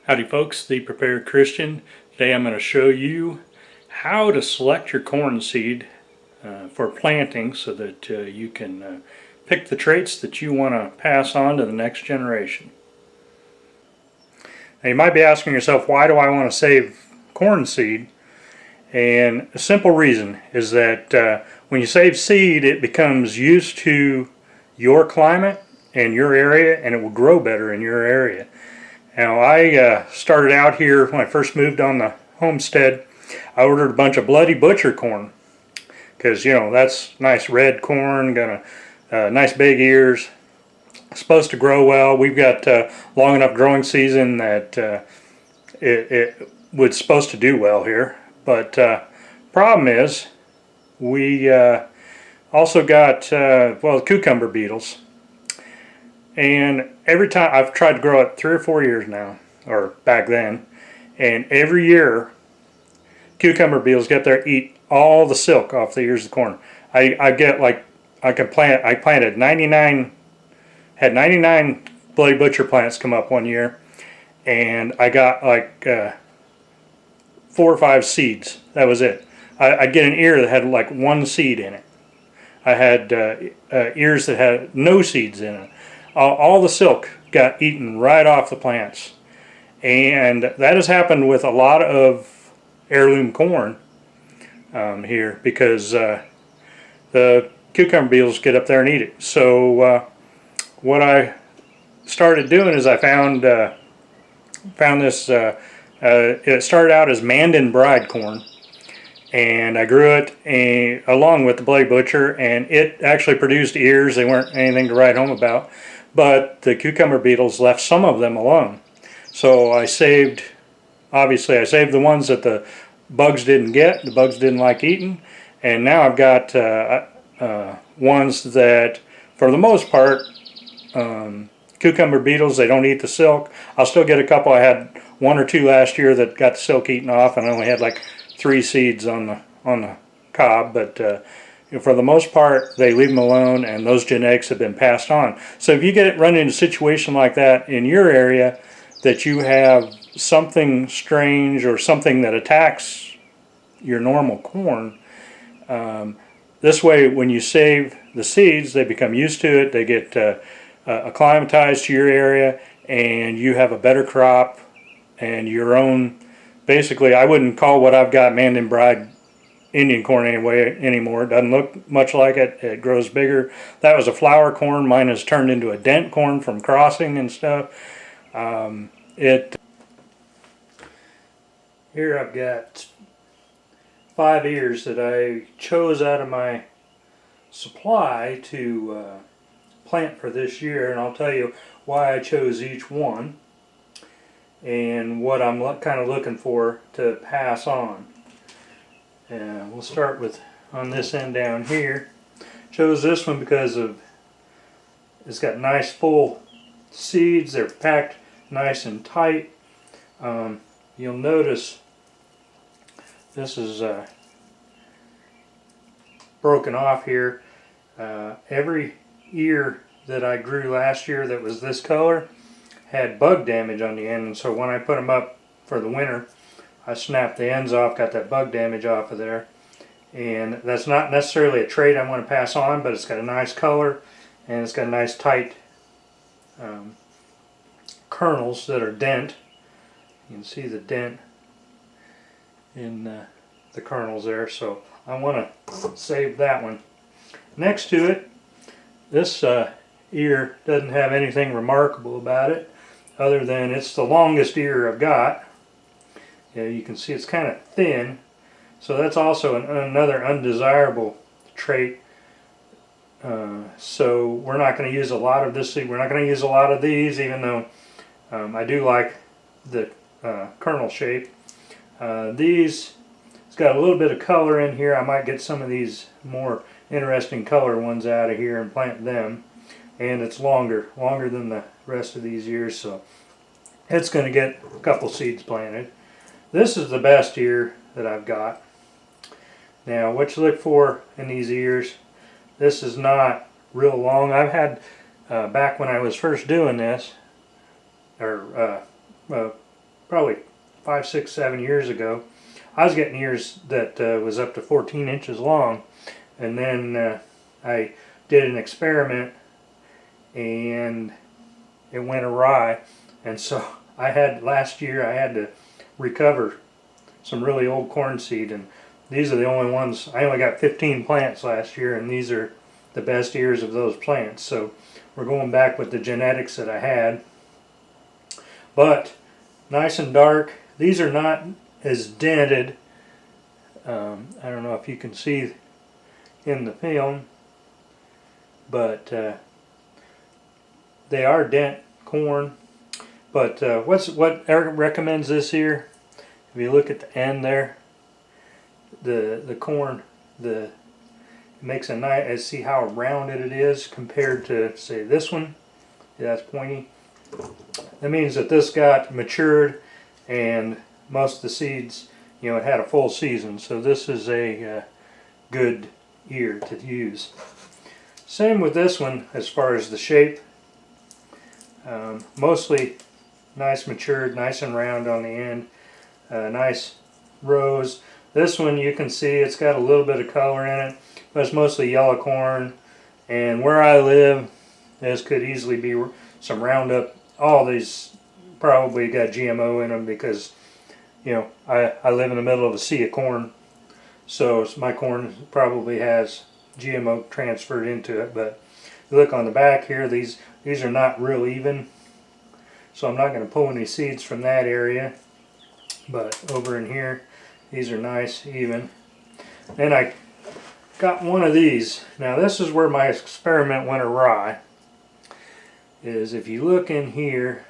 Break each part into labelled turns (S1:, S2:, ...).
S1: Howdy folks, the Prepared Christian. Today I'm going to show you how to select your corn seed for planting so that you can pick the traits that you want to pass on to the next generation. Now you might be asking yourself, why do I want to save corn seed? And a simple reason is that when you save seed, it becomes used to your climate and your area, and it will grow better in your area. Now I started out here when I first moved on the homestead. I ordered a bunch of Bloody Butcher corn because, you know, that's nice red corn, got a nice big ears, supposed to grow well. We've got long enough growing season that it was supposed to do well here. But problem is we also got well, cucumber beetles. And every time, I've tried to grow it 3 or 4 years now, or back then, and every year cucumber beetles get there, eat all the silk off the ears of the corn. I get like, I planted 99, had 99 Bloody Butcher plants come up one year, and I got like 4 or 5 seeds. That was it. I'd get an ear that had like 1 seed in it. I had ears that had no seeds in it. All the silk got eaten right off the plants, and that has happened with a lot of heirloom corn here because the cucumber beetles get up there and eat it. So what I started doing is I found this. It started out as Mandan bride corn, and I grew it along with the Bloody Butcher, and it actually produced ears. They weren't anything to write home about. But the cucumber beetles left some of them alone. So I saved, obviously I saved the ones that the bugs didn't get, the bugs didn't like eating, and now I've got ones that, for the most part, cucumber beetles, they don't eat the silk. I'll still get a couple. I had 1 or 2 last year that got the silk eaten off, and I only had like 3 seeds on the cob, but for the most part, they leave them alone, and those genetics have been passed on. So if you run into a situation like that in your area, that you have something strange or something that attacks your normal corn, this way when you save the seeds, they become used to it, they get acclimatized to your area, and you have a better crop and your own. Basically, I wouldn't call what I've got Mandan bride Indian corn anymore. It doesn't look much like it. It grows bigger. That was a flower corn. Mine has turned into a dent corn from crossing and stuff. Here I've got 5 ears that I chose out of my supply to plant for this year, and I'll tell you why I chose each one and what I'm kind of looking for to pass on. And we'll start with on this end down here. Chose this one because it's got nice full seeds. They're packed nice and tight. You'll notice this is broken off here. Every ear that I grew last year that was this color had bug damage on the end, and so when I put them up for the winter, I snapped the ends off, got that bug damage off of there. And that's not necessarily a trait I want to pass on, but it's got a nice color, and it's got nice tight kernels that are dent. You can see the dent in the kernels there, so I want to save that one. Next to it, this ear doesn't have anything remarkable about it, other than it's the longest ear I've got. Yeah, you can see it's kind of thin, so that's also another undesirable trait. So we're not going to use a lot of this seed. We're not going to use a lot of these, even though I do like the kernel shape. These, it's got a little bit of color in here. I might get some of these more interesting color ones out of here and plant them. And it's longer than the rest of these ears, so it's going to get a couple seeds planted. This is the best ear that I've got. Now, what you look for in these ears, this is not real long. I've had, back when I was first doing this, or probably 5, 6, 7 years ago. I was getting ears that was up to 14 inches long, and then I did an experiment and it went awry, and so last year I had to recover some really old corn seed, and these are the only ones. I only got 15 plants last year, and these are the best ears of those plants. So we're going back with the genetics that I had, but nice and dark. These are not as dented. I don't know if you can see in the film, but they are dent corn. But what Eric recommends this here, if you look at the end there, the corn, it makes a nice, see how rounded it is compared to, say, this one. Yeah, that's pointy. That means that this got matured, and most of the seeds, you know, it had a full season. So this is a good ear to use. Same with this one as far as the shape. Mostly nice matured, nice and round on the end. Nice rows. This one you can see it's got a little bit of color in it, but it's mostly yellow corn. And where I live, this could easily be some Roundup. All these probably got GMO in them because, you know, I live in the middle of a sea of corn, so my corn probably has GMO transferred into it. But you look on the back here, these are not real even, so I'm not going to pull any seeds from that area. But over in here, these are nice, even. Then I got one of these. Now this is where my experiment went awry. Is if you look in here,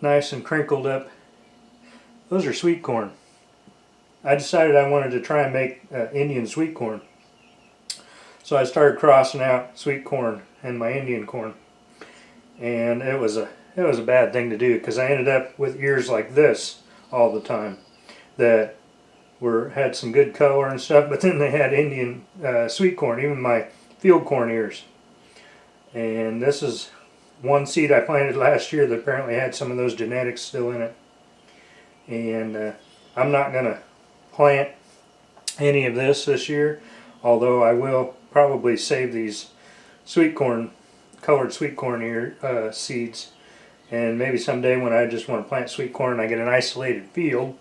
S1: nice and crinkled up, those are sweet corn. I decided I wanted to try and make Indian sweet corn. So I started crossing out sweet corn and my Indian corn. And it was a bad thing to do, because I ended up with ears like this all the time that had some good color and stuff, but then they had Indian sweet corn, even my field corn ears. And this is one seed I planted last year that apparently had some of those genetics still in it. And I'm not going to plant any of this year, although I will probably save these sweet corn, colored sweet corn ear seeds. And maybe someday when I just want to plant sweet corn and I get an isolated field,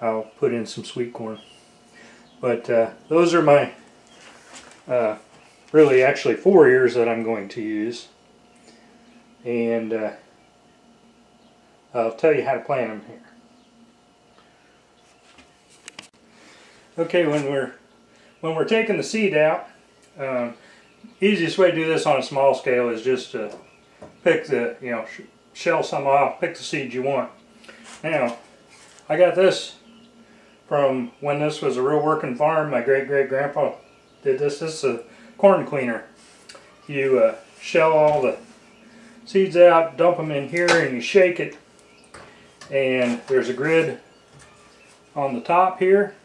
S1: I'll put in some sweet corn. But those are my really actually 4 ears that I'm going to use. And I'll tell you how to plant them here. Okay, when we're taking the seed out, easiest way to do this on a small scale is just to pick the, you know, shell some off, pick the seeds you want. Now, I got this from when this was a real working farm. My great-great-grandpa did this. This is a corn cleaner. You shell all the seeds out, dump them in here, and you shake it. And there's a grid on the top here,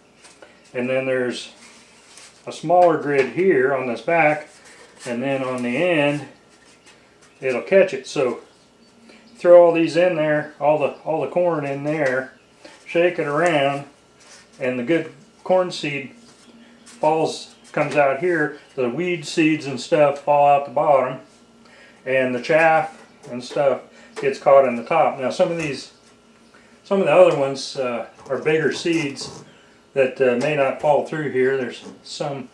S1: and then there's a smaller grid here on this back, and then on the end it'll catch it. So throw all these in there, all the corn in there, shake it around, and the good corn seed comes out here. The weed seeds and stuff fall out the bottom, and the chaff and stuff gets caught in the top. Now some of the other ones are bigger seeds that may not fall through here. There's some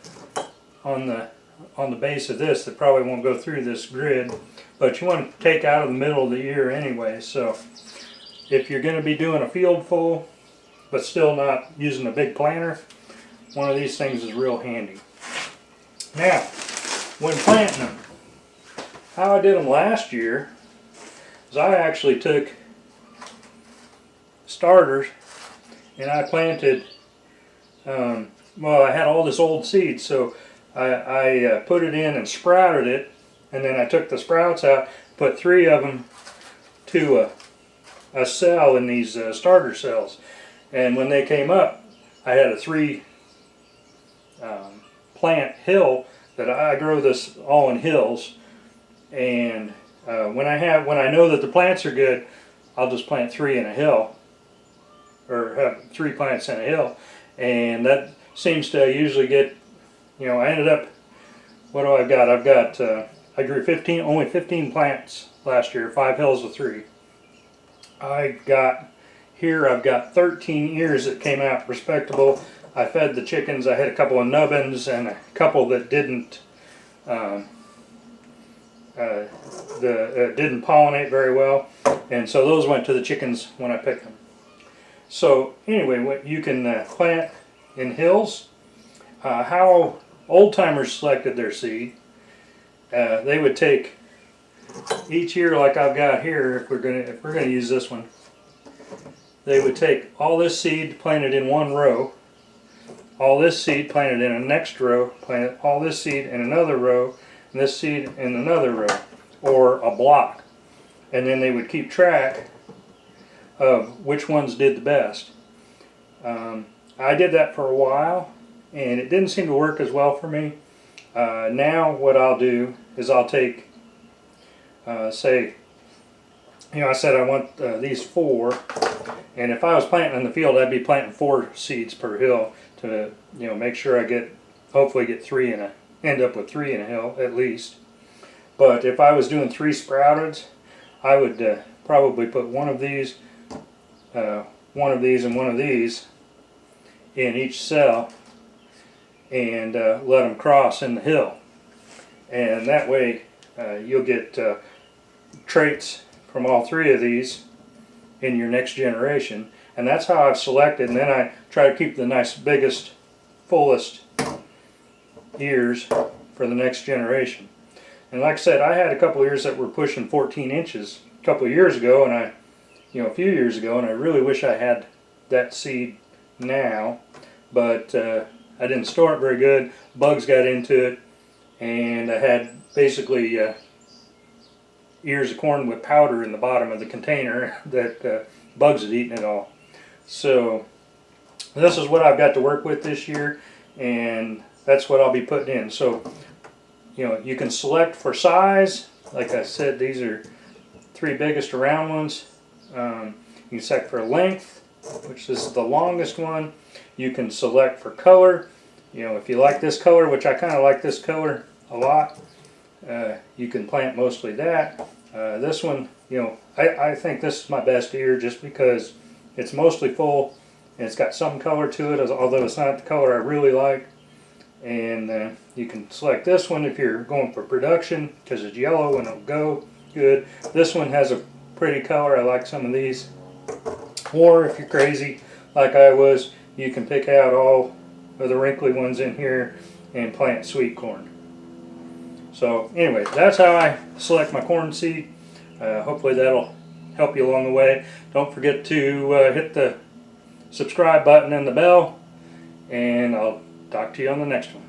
S1: on the base of this that probably won't go through this grid, but you want to take out of the middle of the ear anyway. So if you're going to be doing a field full but still not using a big planter, one of these things is real handy. Now, when planting them, how I did them last year is I actually took starters and I planted, well, I had all this old seed, so I put it in and sprouted it, and then I took the sprouts out, put 3 of them to a cell in these starter cells. And when they came up, I had a 3 plant hill that I grow this all in hills, and When I know that the plants are good, I'll just plant 3 in a hill, or have 3 plants in a hill, and that seems to usually get, I ended up, what do I've got? I grew only 15 plants last year, 5 hills of 3. I've got 13 ears that came out respectable. I fed the chickens. I had a couple of nubbins and a couple that didn't didn't pollinate very well, and so those went to the chickens when I picked them. So anyway, what you can plant in hills, how old timers selected their seed, they would take each ear like I've got here. If we're gonna use this one, they would take all this seed, plant it in one row, all this seed, plant it in a next row, plant all this seed in another row, and this seed in another row, or a block, and then they would keep track of which ones did the best. I did that for a while, and it didn't seem to work as well for me. Now what I'll do is I'll take, say, I said I want these 4, and if I was planting in the field, I'd be planting 4 seeds per hill to make sure I hopefully get 3 end up with 3 in a hill at least. But if I was doing 3 sprouteds, I would probably put one of these, and one of these in each cell, and let them cross in the hill, and that way you'll get traits from all 3 of these in your next generation. And that's how I've selected, and then I try to keep the nice biggest, fullest ears for the next generation. And like I said, I had a couple ears that were pushing 14 inches a couple of years ago, and a few years ago, and I really wish I had that seed now, but I didn't store it very good. Bugs got into it, and I had basically ears of corn with powder in the bottom of the container that bugs had eaten it all. So this is what I've got to work with this year, and that's what I'll be putting in. So you can select for size. Like I said, these are 3 biggest round ones. You can select for length, which this is the longest one. You can select for color. If you like this color, which I kind of like this color a lot, you can plant mostly that. This one, I think this is my best ear just because it's mostly full and it's got some color to it, although it's not the color I really like. And you can select this one if you're going for production because it's yellow and it'll go good. This one has a pretty color. I like some of these. Or if you're crazy like I was, you can pick out all of the wrinkly ones in here and plant sweet corn. So anyway, that's how I select my corn seed. Hopefully that'll help you along the way. Don't forget to hit the subscribe button and the bell, and I'll talk to you on the next one.